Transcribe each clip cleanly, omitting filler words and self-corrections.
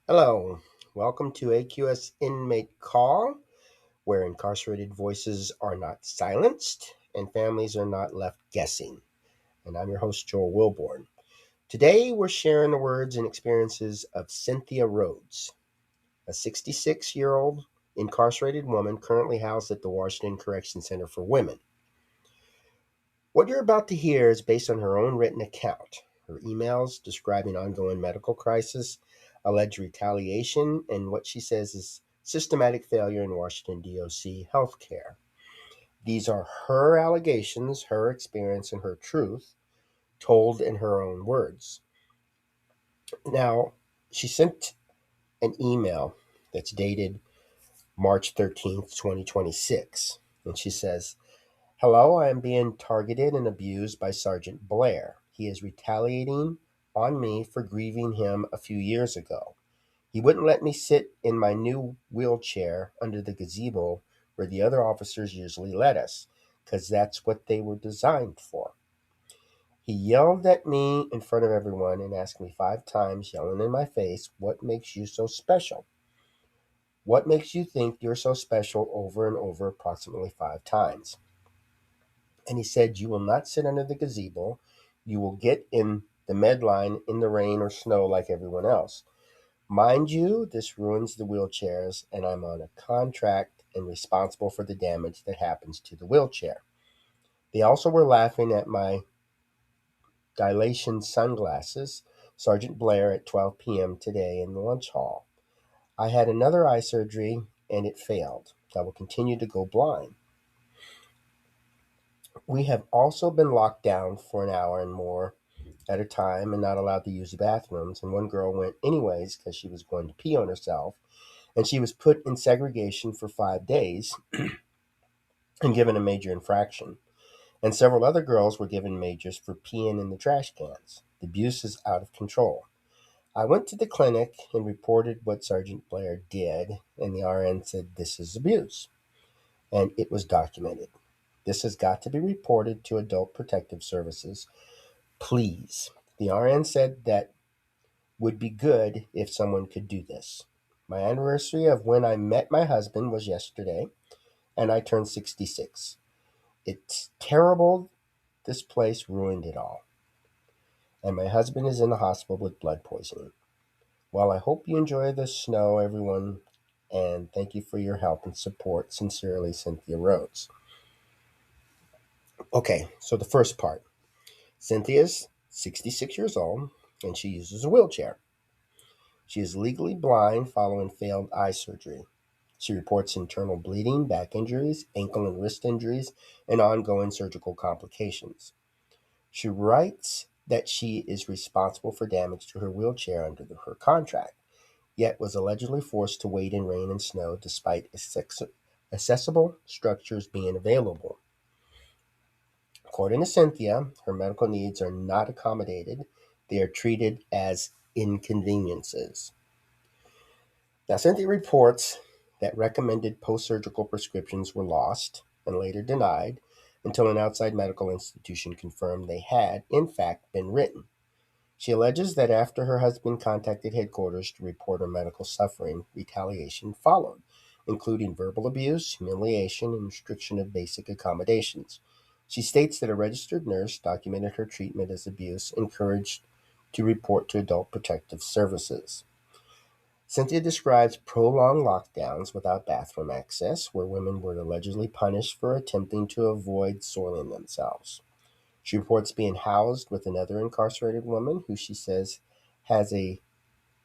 Hello, welcome to AQS Inmate Call, where incarcerated voices are not silenced and families are not left guessing. And I'm your host, Joel Wilborn. Today, we're sharing the words and experiences of Cynthia Rhodes, a 66-year-old incarcerated woman currently housed at the Washington Correction Center for Women. What you're about to hear is based on her own written account. Her emails describing ongoing medical crisis, alleged retaliation, and what she says is systematic failure in Washington DOC healthcare. These are her allegations, her experience, and her truth, told in her own words. Now, she sent an email that's dated March 13th, 2026, and she says, "Hello, I am being targeted and abused by Sergeant Blair. He is retaliating on me for grieving him a few years ago. He wouldn't let me sit in my new wheelchair under the gazebo where the other officers usually let us, because that's what they were designed for. He yelled at me in front of everyone and asked me 5 times, yelling in my face, 'What makes you so special? What makes you think you're so special?' over and over, approximately 5 times. And he said, 'You will not sit under the gazebo. You will get in the med line in the rain or snow like everyone else. Mind you, this ruins the wheelchairs, and I'm on a contract and responsible for the damage that happens to the wheelchair.' They also were laughing at my dilation sunglasses, Sergeant Blair, at 12 p.m. today in the lunch hall. I had another eye surgery, and it failed. I will continue to go blind. We have also been locked down for an hour and more at a time and not allowed to use the bathrooms. And one girl went anyways because she was going to pee on herself. And she was put in segregation for 5 days and given a major infraction. And several other girls were given majors for peeing in the trash cans. The abuse is out of control. I went to the clinic and reported what Sergeant Blair did, and the RN said this is abuse. And it was documented. This has got to be reported to Adult Protective Services. Please." The RN said that would be good if someone could do this. My anniversary of when I met my husband was yesterday, and I turned 66. It's terrible. This place ruined it all. And my husband is in the hospital with blood poisoning. Well, I hope you enjoy the snow, everyone, and thank you for your help and support. Sincerely, Cynthia Rhodes. Okay, so the first part. Cynthia's 66 years old, and she uses a wheelchair. She is legally blind following failed eye surgery. She reports internal bleeding, back injuries, ankle and wrist injuries, and ongoing surgical complications. She writes that she is responsible for damage to her wheelchair under her contract, yet was allegedly forced to wait in rain and snow despite accessible structures being available. According to Cynthia, her medical needs are not accommodated. They are treated as inconveniences. Now, Cynthia reports that recommended post-surgical prescriptions were lost and later denied until an outside medical institution confirmed they had, in fact, been written. She alleges that after her husband contacted headquarters to report her medical suffering, retaliation followed, including verbal abuse, humiliation, and restriction of basic accommodations. She states that a registered nurse documented her treatment as abuse, encouraged to report to Adult Protective Services. Cynthia describes prolonged lockdowns without bathroom access, where women were allegedly punished for attempting to avoid soiling themselves. She reports being housed with another incarcerated woman who she says has a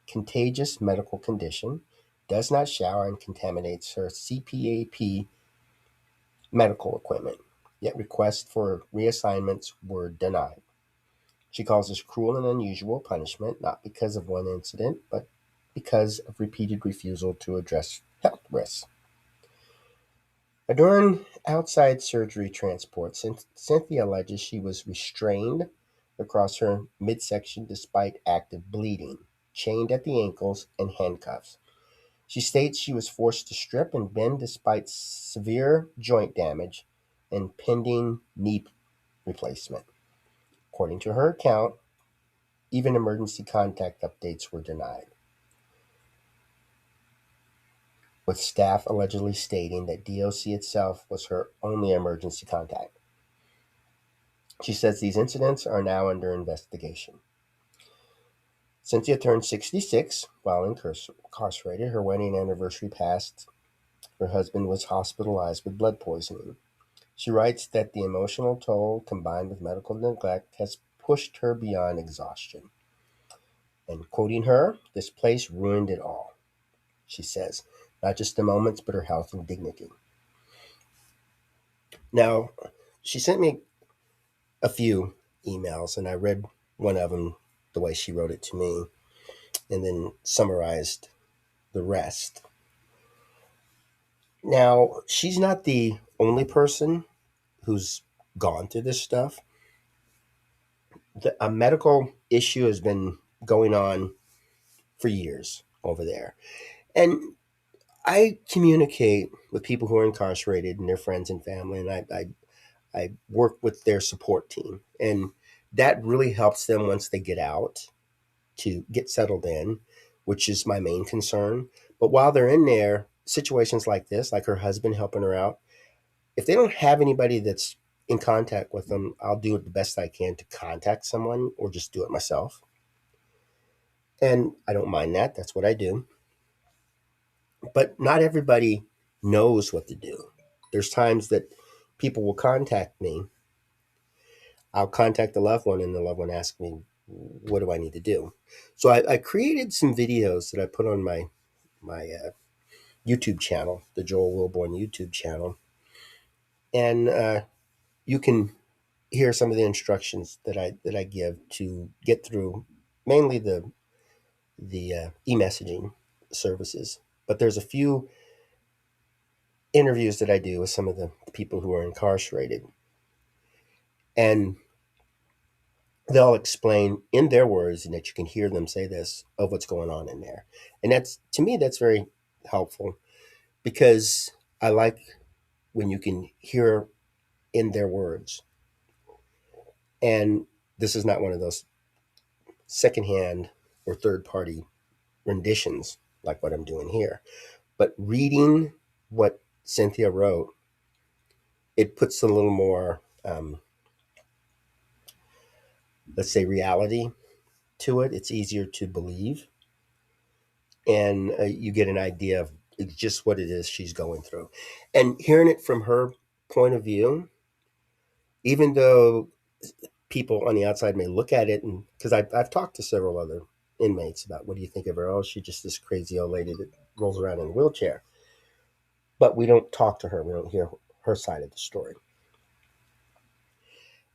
contagious medical condition, does not shower, and contaminates her CPAP medical equipment, yet requests for reassignments were denied. She calls this cruel and unusual punishment, not because of one incident, but because of repeated refusal to address health risks. During outside surgery transport, Cynthia alleges she was restrained across her midsection despite active bleeding, chained at the ankles, and handcuffs. She states she was forced to strip and bend despite severe joint damage and pending knee replacement. According to her account, even emergency contact updates were denied. with staff allegedly stating that DOC itself was her only emergency contact. She says these incidents are now under investigation. Cynthia turned 66 while incarcerated. Her wedding anniversary passed. Her husband was hospitalized with blood poisoning. She writes that the emotional toll combined with medical neglect has pushed her beyond exhaustion. And quoting her, "This place ruined it all," she says, not just the moments, but her health and dignity. Now, she sent me a few emails, and I read one of them the way she wrote it to me, and then summarized the rest. Now, she's not the only person who's gone through this stuff. A medical issue has been going on for years over there. And I communicate with people who are incarcerated and their friends and family, and I work with their support team. And that really helps them once they get out to get settled in, which is my main concern. But while they're in there, situations like this, like her husband helping her out, if they don't have anybody that's in contact with them, I'll do it the best I can to contact someone or just do it myself. And I don't mind that. That's what I do. But not everybody knows what to do. There's times that people will contact me. I'll contact the loved one, and the loved one asks me, "What do I need to do?" So I created some videos that I put on my YouTube channel, the Joel Wilborn YouTube channel, and you can hear some of the instructions that I give to get through mainly the e-messaging services. But there's a few interviews that I do with some of the people who are incarcerated, and they'll explain in their words, and that you can hear them say this, of what's going on in there. And that's, to me, that's very helpful, because I like when you can hear in their words. And this is not one of those secondhand or third party renditions like what I'm doing here, but reading what Cynthia wrote, it puts a little more, let's say, reality to it. It's easier to believe, and you get an idea of just what it is she's going through. And hearing it from her point of view, even though people on the outside may look at it, and because I've talked to several other inmates about, what do you think of her? Oh, she's just this crazy old lady that rolls around in a wheelchair. But we don't talk to her. We don't hear her side of the story.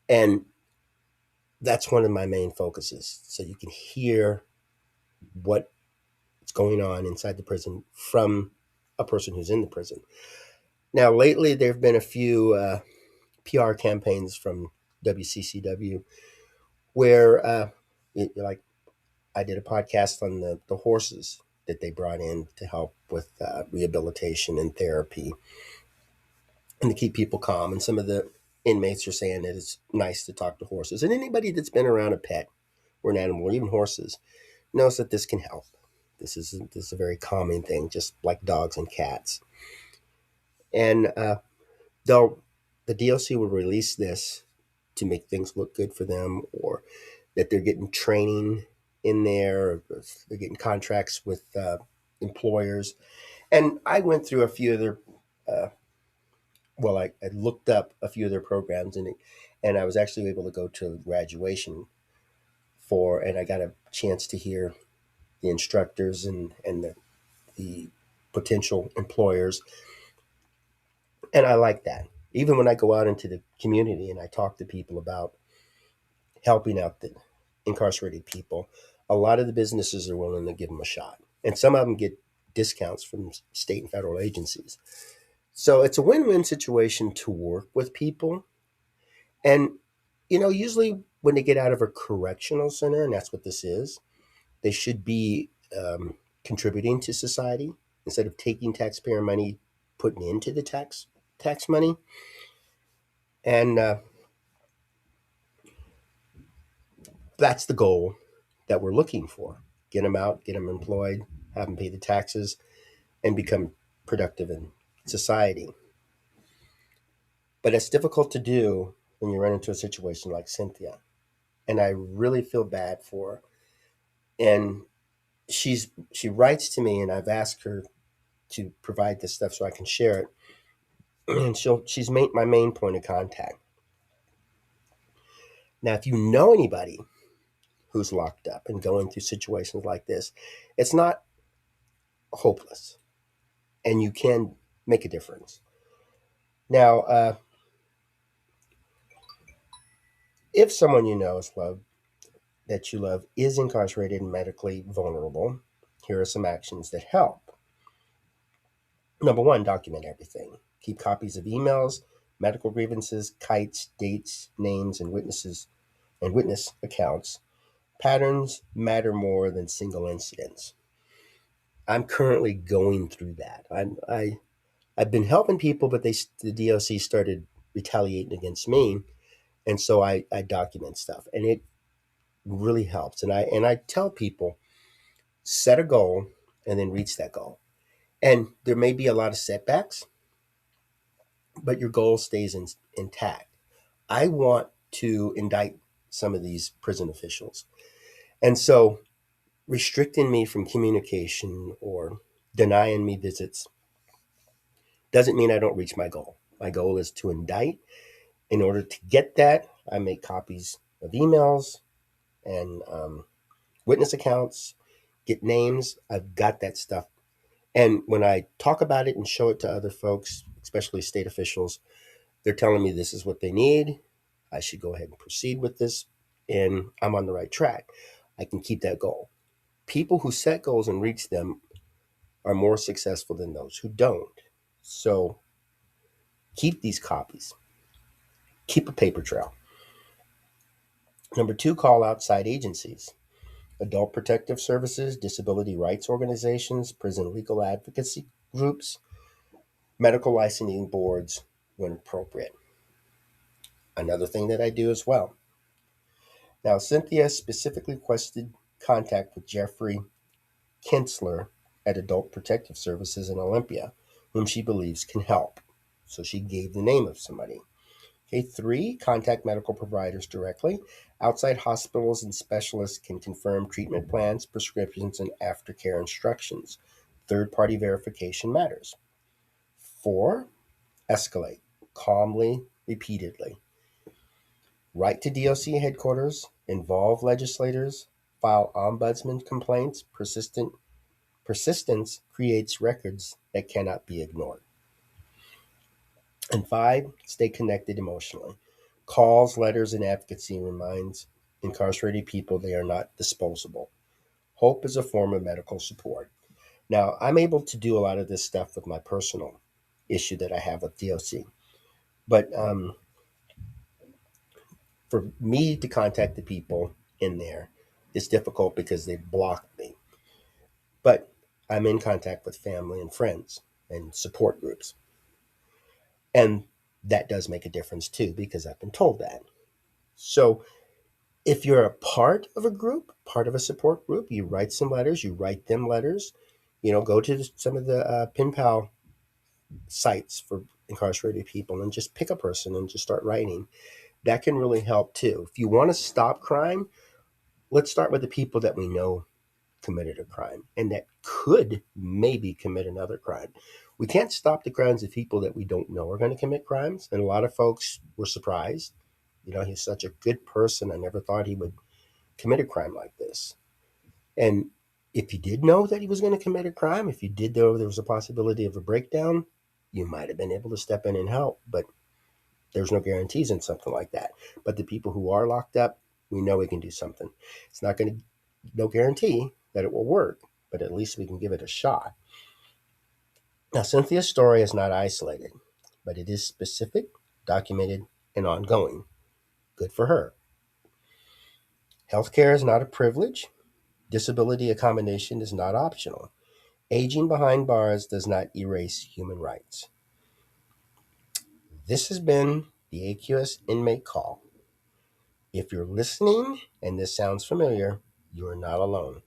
And that's one of my main focuses. So you can hear what's going on inside the prison from a person who's in the prison. Now, lately, there have been a few PR campaigns from WCCW where, like, I did a podcast on the horses that they brought in to help with rehabilitation and therapy and to keep people calm. And some of the inmates are saying that it's nice to talk to horses. And anybody that's been around a pet or an animal, or even horses, knows that this can help. This is a very calming thing, just like dogs and cats. And they'll the DLC will release this to make things look good for them, or that they're getting training in there, or they're getting contracts with employers. And I went through a few of their, I looked up a few of their programs, and I was actually able to go to graduation and I got a chance to hear the instructors and the potential employers. And I like that. Even when I go out into the community and I talk to people about helping out the incarcerated people, a lot of the businesses are willing to give them a shot. And some of them get discounts from state and federal agencies. So it's a win-win situation to work with people. And, usually when they get out of a correctional center, and that's what this is, they should be contributing to society instead of taking taxpayer money, putting into the tax money. And that's the goal that we're looking for. Get them out, get them employed, have them pay the taxes, and become productive in society. But it's difficult to do when you run into a situation like Cynthia. And I really feel bad for her. And she writes to me, and I've asked her to provide this stuff so I can share it. And she's made my main point of contact. Now, if you know anybody who's locked up and going through situations like this, it's not hopeless, and you can make a difference. Now, if someone you know that you love is incarcerated and medically vulnerable, here are some actions that help. Number one, document everything. Keep copies of emails, medical grievances, kites, dates, names, and witness accounts. Patterns matter more than single incidents. I'm currently going through that. I've been helping people, but the DOC started retaliating against me, and so I document stuff, and it really helps. And I tell people, set a goal and then reach that goal. And there may be a lot of setbacks, but your goal stays intact. I want to indict some of these prison officials, and so restricting me from communication or denying me visits doesn't mean I don't reach my goal. My goal is to indict. In order to get that, I make copies of emails and witness accounts, get names. I've got that stuff. And when I talk about it and show it to other folks, especially state officials, they're telling me this is what they need. I should go ahead and proceed with this. And I'm on the right track. I can keep that goal. People who set goals and reach them are more successful than those who don't. So keep these copies. Keep a paper trail. Number two, call outside agencies. Adult protective services, disability rights organizations, prison legal advocacy groups, medical licensing boards when appropriate. Another thing that I do as well. Now, Cynthia specifically requested contact with Jeffrey Kinsler at Adult Protective Services in Olympia, whom she believes can help. So she gave the name of somebody. Okay, three, contact medical providers directly. Outside hospitals and specialists can confirm treatment plans, prescriptions, and aftercare instructions. Third-party verification matters. Four, escalate calmly, repeatedly. Write to DOC headquarters, involve legislators, file ombudsman complaints. Persistence creates records that cannot be ignored. And five, stay connected emotionally. Calls, letters, and advocacy reminds incarcerated people they are not disposable. Hope is a form of medical support. Now, I'm able to do a lot of this stuff with my personal issue that I have with DOC. But for me to contact the people in there, it's difficult because they blocked me. But I'm in contact with family and friends and support groups. And that does make a difference too, because I've been told that. So if you're a part of a group, part of a support group, you write some letters, you write them letters, go to some of the pen pal sites for incarcerated people and just pick a person and just start writing. That can really help too. If you want to stop crime, let's start with the people that we know committed a crime and that could maybe commit another crime. We can't stop the crimes of people that we don't know are going to commit crimes. And a lot of folks were surprised. He's such a good person. I never thought he would commit a crime like this. And if you did know that he was going to commit a crime, if you did know there was a possibility of a breakdown, you might have been able to step in and help. But there's no guarantees in something like that. But the people who are locked up, we know we can do something. It's not going to, no guarantee that it will work, but at least we can give it a shot. Now, Cynthia's story is not isolated, but it is specific, documented, and ongoing. Good for her. Healthcare is not a privilege. Disability accommodation is not optional. Aging behind bars does not erase human rights. This has been the AQS Inmate Call. If you're listening and this sounds familiar, you are not alone.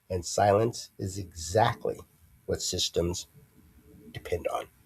And silence is exactly what systems depend on.